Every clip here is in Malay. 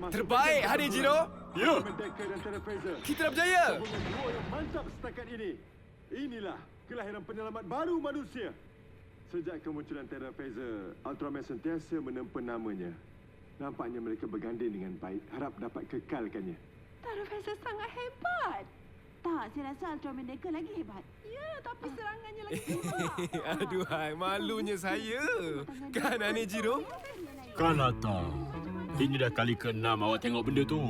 Terbaik, Hanejiro. Ya. Kita dah berjaya. Duo yang mantap setakat ini. Inilah kelahiran penyelamat baru manusia. Sejak kemunculan Terra Phaser, Ultraman sentiasa menempa namanya. Nampaknya mereka berganding dengan baik. Harap dapat kekalkannya. Terra Phaser sangat hebat. Tak, saya rasa Ultraman Decker lagi hebat. Ya, tapi serangannya lagi hebat. Aduhai, malunya saya. Kan, Hanejiro? Kanata, ini dah kali ke-6 awak tengok benda tu.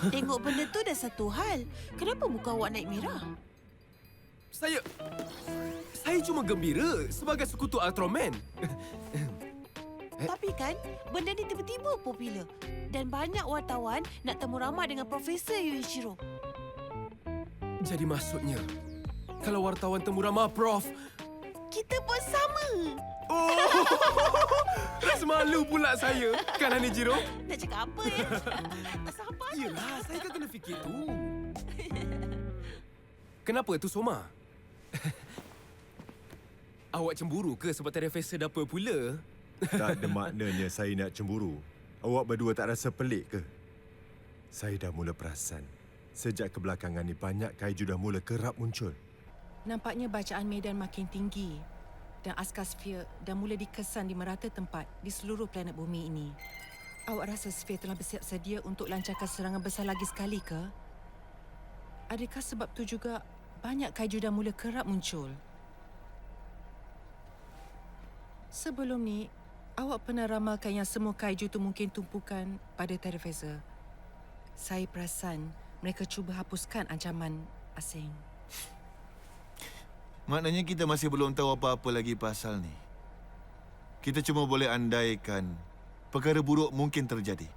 Tengok benda tu dah satu hal. Kenapa muka awak naik merah? Saya cuma gembira sebagai sekutu Ultraman. Tapi kan, benda ni tiba-tiba popular. Dan banyak wartawan nak temu ramah dengan Profesor Yuichiro. Jadi maksudnya, kalau wartawan temu ramah Prof, Kita pun sama. oh, rasa malu pula saya. Kan, Hanejiro? Nak cakap apa ya? Tak sabar. Yelah, saya kan kena fikir tu. Kenapa tu, Soma? Awak cemburu ke sebab Terra Phaser dah popular? Tak ada maknanya saya nak cemburu. Awak berdua tak rasa pelik ke? Saya dah mula perasan. Sejak kebelakangan ni banyak kaiju dah mula kerap muncul. Nampaknya bacaan medan makin tinggi dan askar Sphere dah mula dikesan di merata tempat di seluruh planet bumi ini. Awak rasa Sphere telah bersiap sedia untuk lancarkan serangan besar lagi sekali ke? Adakah sebab tu juga banyak kaiju dah mula kerap muncul? Sebelum ni, awak pernah ramalkan yang semua kaiju tu mungkin tumpukan pada Terra Phaser. Saya perasan mereka cuba hapuskan ancaman asing. Maknanya kita masih belum tahu apa-apa lagi pasal ni. Kita cuma boleh andaikan perkara buruk mungkin terjadi.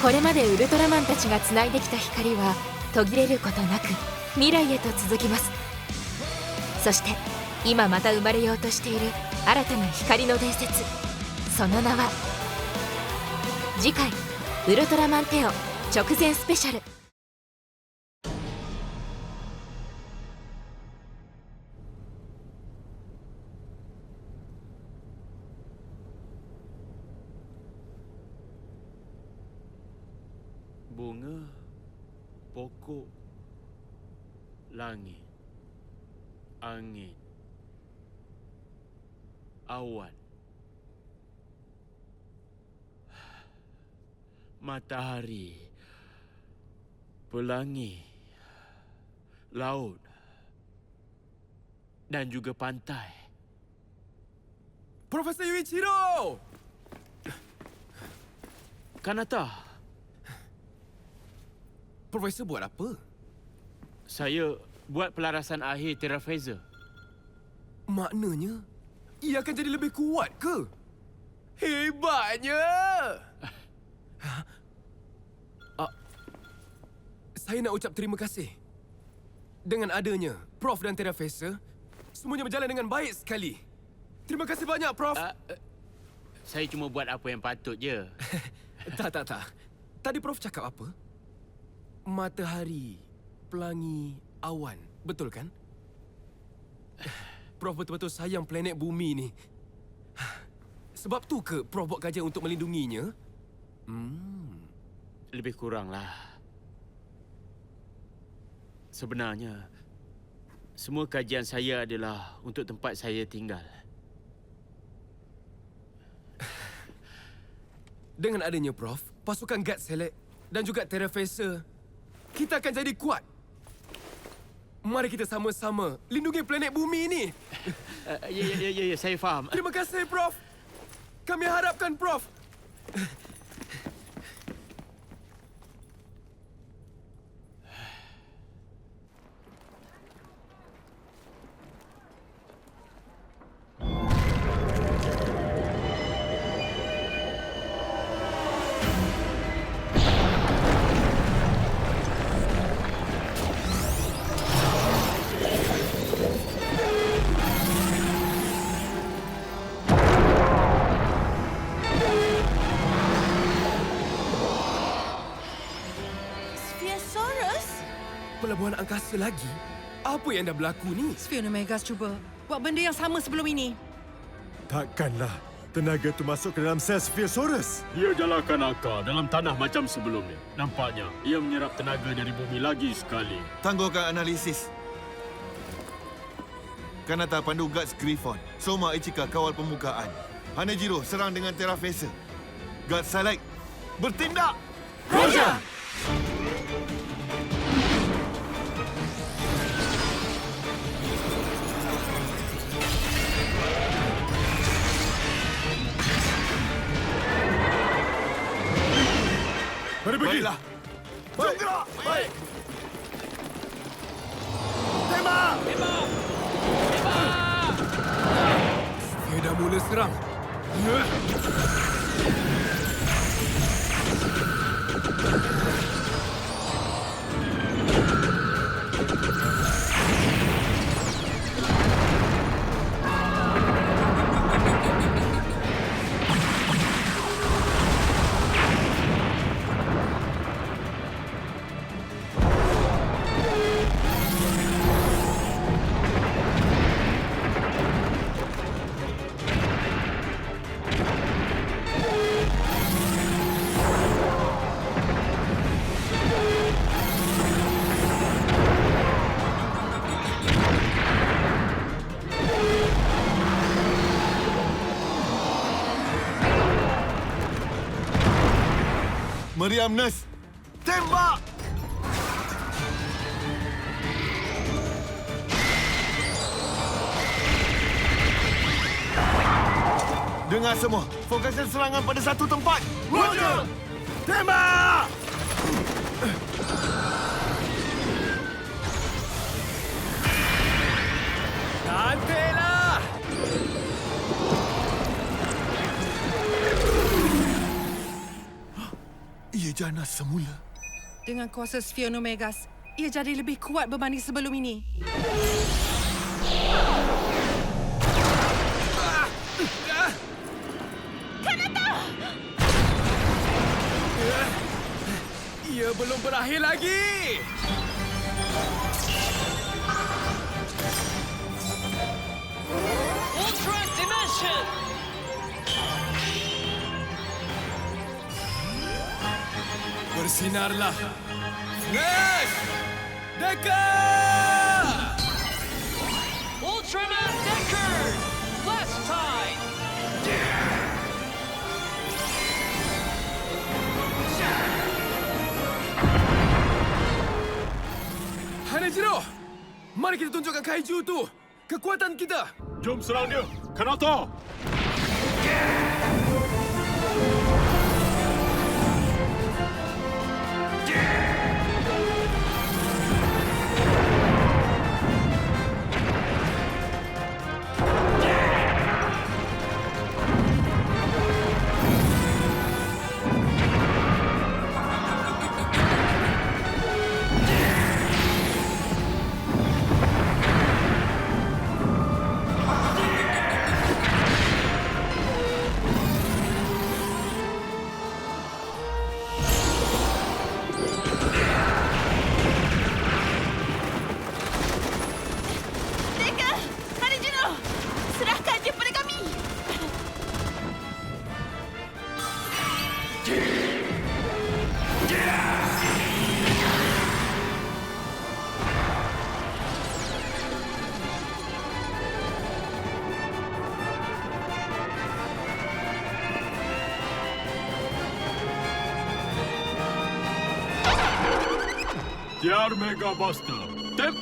これまでウルトラマンたちがつないできた光は途切れることなく未来へと続きます。そして今また生まれようとしている新たな光の伝説、その名は次回ウルトラマンテオ直前スペシャル。Bunga, pokok, langit, angin, awan, matahari, pelangi, laut dan juga pantai. Profesor Yuichiro! Kanata, Profesor buat apa? saya buat pelarasan akhir Terra Phaser. Maknanya, ia akan jadi lebih kuat ke? Hebatnya! Saya nak ucap terima kasih. Dengan adanya Prof dan Terafesa, semuanya berjalan dengan baik sekali. Terima kasih banyak, Prof. Saya cuma buat apa yang patut je. Tak. Tadi Prof cakap apa? Matahari, pelangi, awan. Betul kan? Prof betul-betul sayang planet bumi ni. Sebab tu ke Prof buat kajian untuk melindunginya? Lebih kuranglah. Sebenarnya, semua kajian saya adalah untuk tempat saya tinggal. Dengan adanya Prof, pasukan Guard Select dan juga Terafesa, kita akan jadi kuat. Mari kita sama-sama lindungi planet bumi ini. Ya, saya faham. Terima kasih, Prof. Kami harapkan, Prof. Pelabuhan angkasa lagi? Apa yang dah berlaku ni? Sphere Omegas cuba buat benda yang sama sebelum ini. Takkanlah tenaga tu masuk ke dalam sel Spherosaurus. Dia jalankan akar dalam tanah macam sebelumnya. Nampaknya ia menyerap tenaga dari bumi lagi sekali. Tangguhkan analisis. Kanata pandu Guards Griffon. Soma Ichika kawal pembukaan. Hanejiro serang dengan Terafesa. Guards Select bertindak! Roger! Mari pergi. Baiklah. Jom gerak! Baik. Dia dah mula serang. Meriam Nurse, tembak! Dengar semua, fokuskan serangan pada satu tempat. Roger! Tembak! Cantiklah! Ia jana semula. Dengan kuasa Sphere Omegas, ia jadi lebih kuat berbanding sebelum ini. Ia belum berakhir lagi! Ultra Dimension! Bersinarlah! Flash! Decker! Ultraman Decker! Blast Tide! Hanejiro! Mari kita tunjukkan kaiju tu! Kekuatan kita! Jom serang dia, Kanata! Tiar Mega Buster. Tep.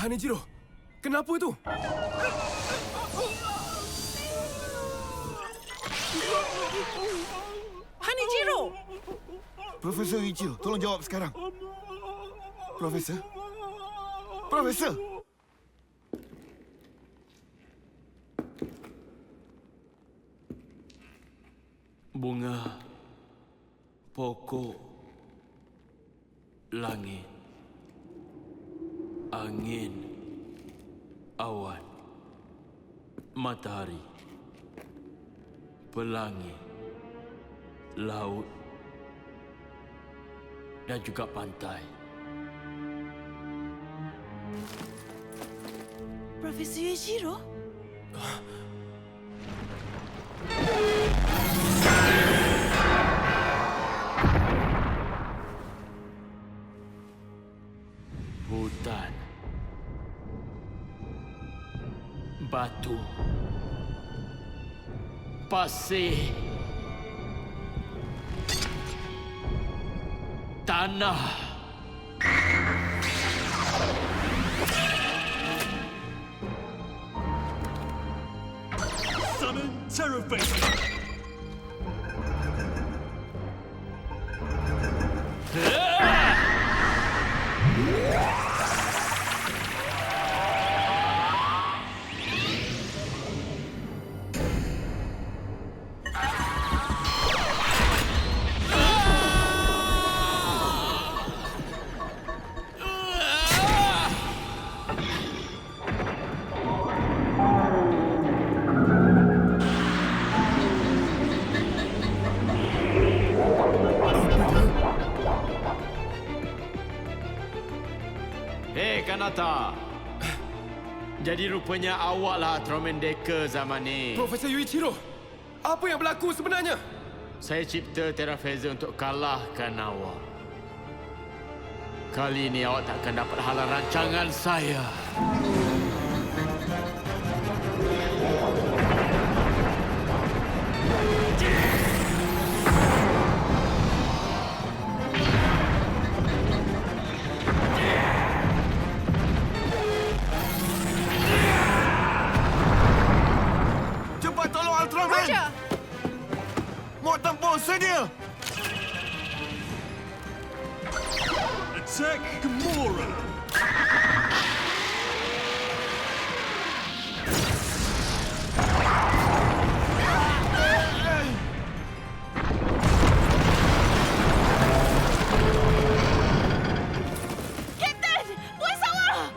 Hanejiro, kenapa tu? Hanejiro! Profesor Ichiro, tolong jawab sekarang. Profesor? Profesor! Bunga, pokok, langit, angin, awan, matahari, pelangi, laut, dan juga pantai. Profesor Yuichiro? Hutan, batu, pasir, tanah. Summon Terror Phaser. Hei Kanata. Jadi rupanya awaklah Ultraman Decker zaman ni. Profesor Yuichiro, apa yang berlaku sebenarnya? Saya cipta Terra Phaser untuk kalahkan awak. Kali ini awak takkan dapat halang rancangan saya. Cepat tolong Ultraman! Roger! Mod tempur sedia! Attack Gamora. Captain! Buat sawah!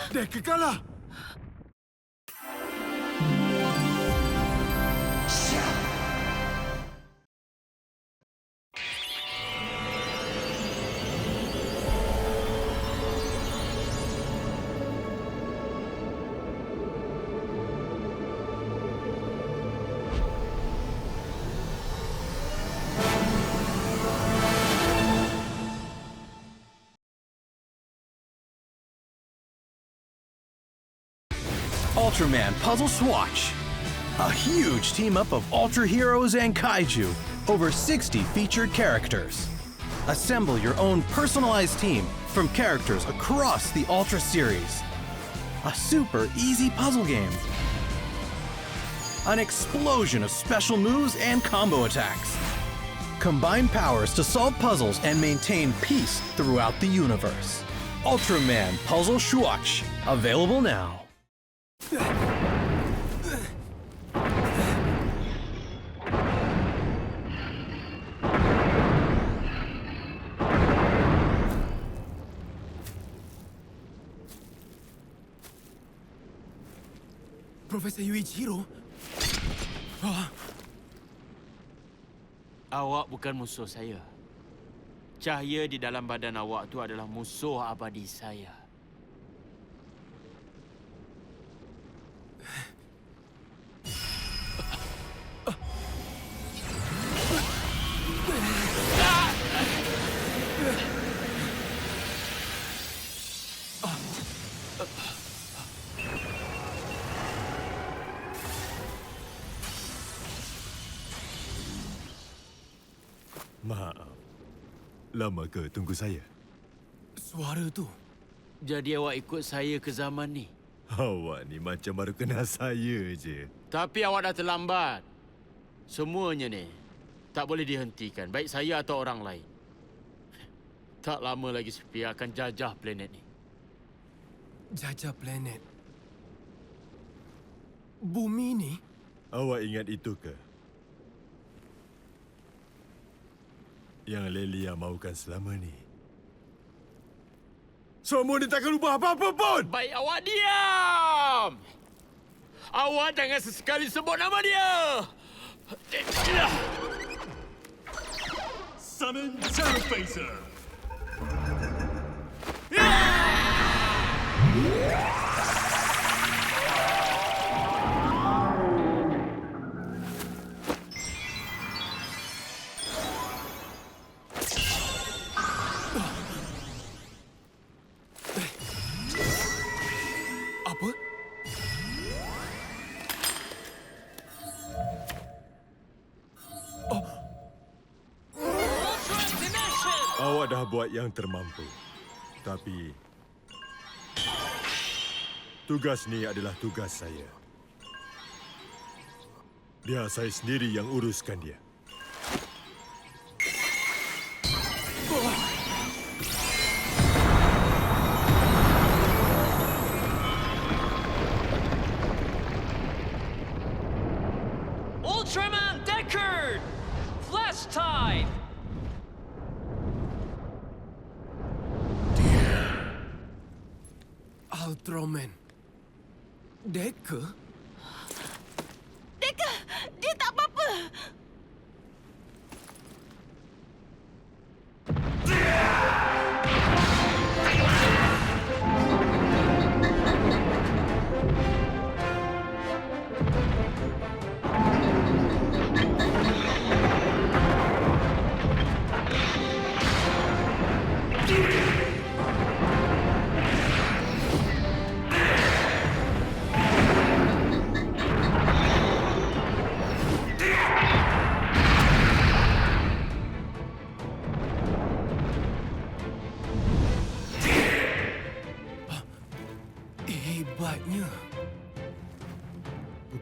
Decker kalah! Ultraman Puzzle Swatch. A huge team-up of Ultra Heroes and Kaiju. Over 60 featured characters. Assemble your own personalized team from characters across the Ultra series. A super easy puzzle game. An explosion of special moves and combo attacks. Combine powers to solve puzzles and maintain peace throughout the universe. Ultraman Puzzle Swatch. Available now. Profesor Yuichiro? Awak bukan musuh saya. Cahaya di dalam badan awak tu adalah musuh abadi saya. Maaf. Lama ke tunggu saya? Suara tu. Jadi awak ikut saya ke zaman ni? Awak ni macam baru kenal saya je. Tapi awak dah terlambat. Semuanya ni tak boleh dihentikan, baik saya atau orang lain. Tak lama lagi Sphere akan jajah planet ni. Jajah planet. Bumi ni? Awak ingat itu ke? Yang Lelia mahukan selama ni. Semua ni takkan ubah apa-apa pun! Baik, awak diam! Awak jangan sesekali sebut nama dia! Summon Terror Phaser! Apa? Awak dah buat yang termampu. Tapi tugas ni adalah tugas saya. Biar saya sendiri yang uruskan dia. Ultraman Deckard! Flash Tide! Ultraman. Decker? Decker, dia tak apa-apa.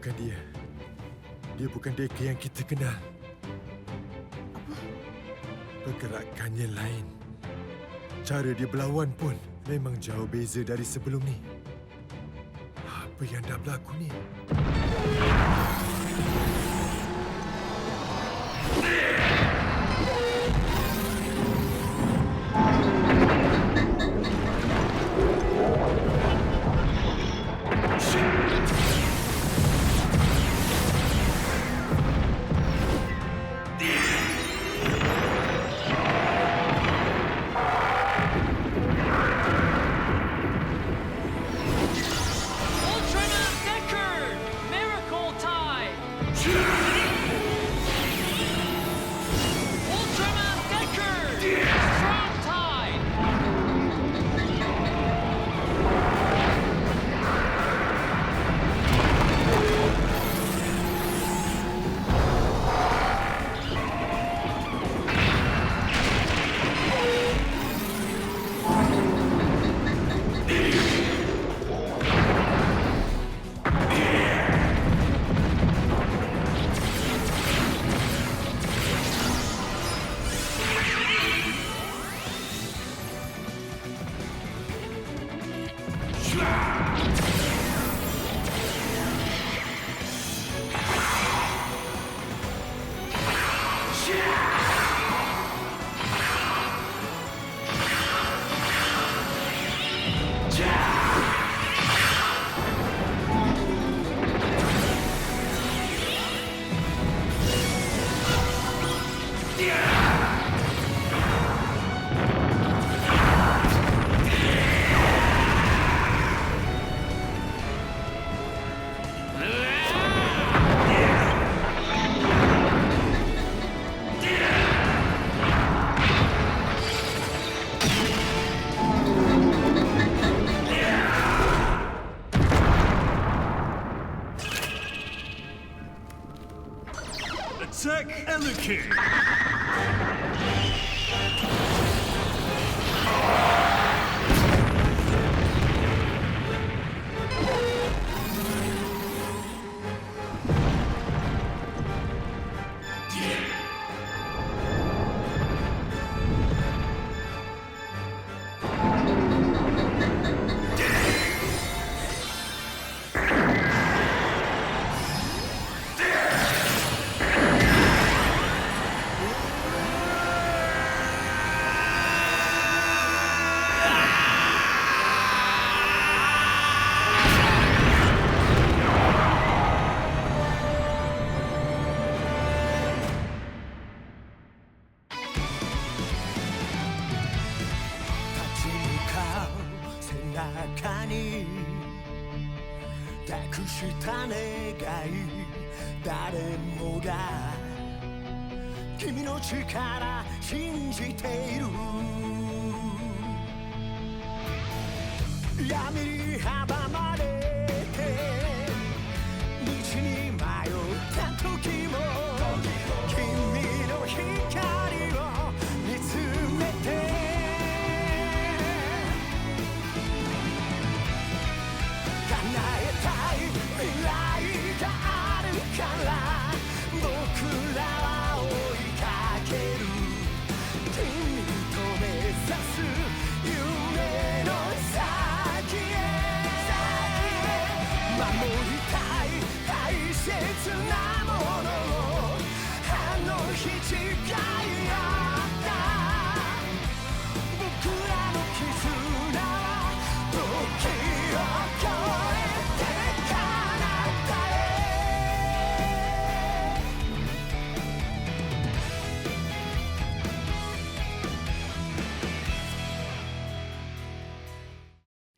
bukan dia. Dia bukan Deka yang kita kenal. Pergerakannya lain. Cara dia berlawan pun memang jauh beza dari sebelum ni. Apa yang dah berlaku ni? Ultraman Deckard! Miracle time! Ultraman Deckard! Strong tide! Attack Elekid!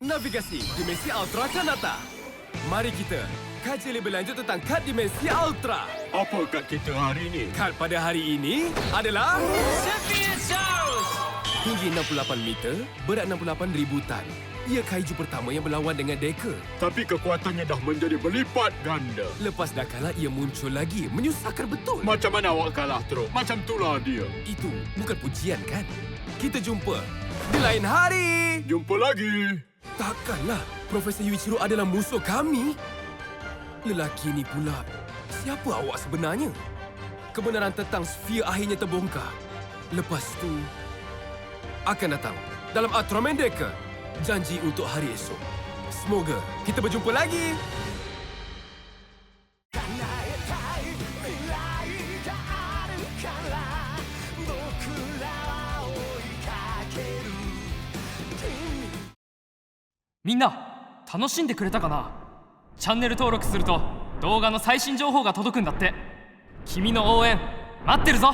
Navigasi Dimensi Ultra akan datang. Mari kita kaji lebih lanjut tentang kad Dimensi Ultra. Apa kad kita hari ini? Kad pada hari ini adalah Sapient House! tinggi 68 meter, berat 68,000 tan. Ia kaiju pertama yang berlawan dengan Deka. Tapi kekuatannya dah menjadi berlipat ganda. Lepas dah kalah, ia muncul lagi. Menyusahkan betul. Macam mana awak kalah teruk? Macam itulah dia. Itu bukan pujian, kan? Kita jumpa di lain hari. Jumpa lagi. Takkanlah Profesor Yuichiro adalah musuh kami? Lelaki ini pula, siapa awak sebenarnya? Kebenaran tentang sphere akhirnya terbongkar. Lepas tu, akan datang dalam Ultraman Decker. Janji untuk hari esok. Semoga kita berjumpa lagi. Minna, 楽しんでくれたかな？チャンネル登録すると動画の最新情報が届くんだって。君の応援待ってるぞ。